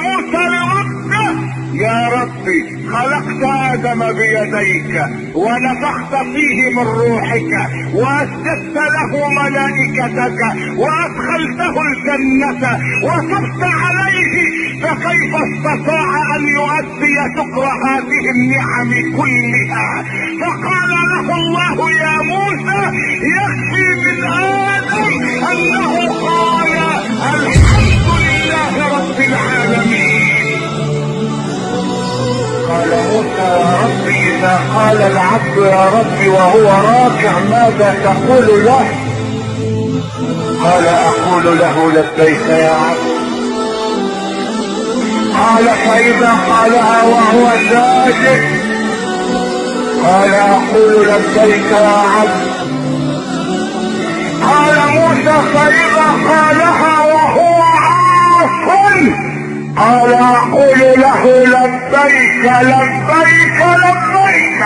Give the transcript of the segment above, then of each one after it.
موسى لربه: يا ربي، خلقت ادم بيديك ونفخت فيه من روحك واسجدت له ملائكتك وادخلته الجنة وتبت عليه، فكيف استطاع ان يؤدي شكر هذه النعم كلها؟ فقال له الله: يا موسى، يكفي من ادم انه قال الحمد لله رب العالمين. قال موسى: يا ربي، اذا قال العبد يا ربي وهو راكع ماذا تقول له؟ قال: اقول له لبيك يا عبد. قال: فاذا قالها وهو ساجد؟ قال: اقول لبيك يا عبد. قال موسى: فاذا قالها وهو عاص؟ قال: اقول له لبيك لبيك لبيك.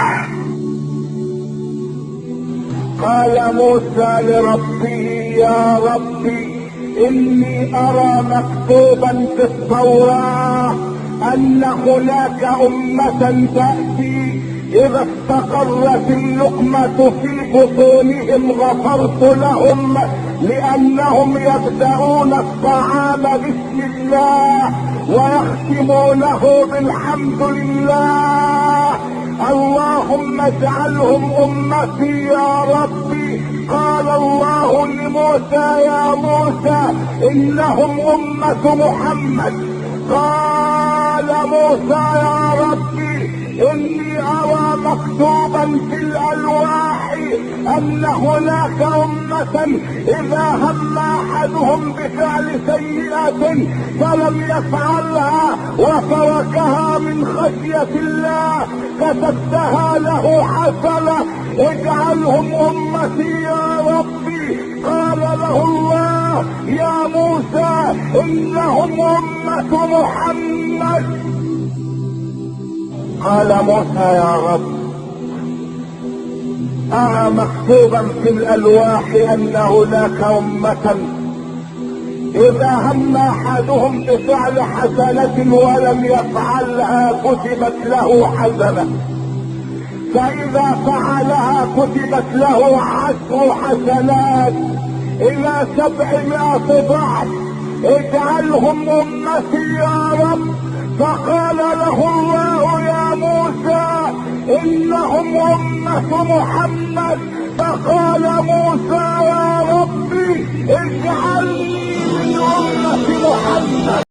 قال موسى لربه: يا ربي، اني ارى مكتوبا في التوراة ان هناك امة تأتي اذا استقرت اللقمة في بطونهم غفرت لهم، لانهم يبدأون الطعام بسم الله ويختمونه بالحمد لله. اللهم اجعلهم امتي يا ربي. قال الله لموسى: يا موسى، انهم امة محمد. قال موسى: يا ربي، اني ارى مكتوبا في الالواح ان هناك امة اذا هم احدهم بفعل سيئة فلم يفعلها وتركها من خشية الله كتبتها له حسنة، اجعلهم امتي يا ربي. قال له الله: يا موسى، انهم امة محمد. قال موسى: يا رب، ارى مكتوبا في الالواح ان هناك امة اذا هم احدهم بفعل حسنة ولم يفعلها كتبت له حسنة، فاذا فعلها كتبت له 10 حسنات الى 700 ضعف، اجعلهم امتي يا رب. فقال له الله: يا موسى، انهم امة محمد. فقال موسى: يا ربي، اجعلني من امة محمد.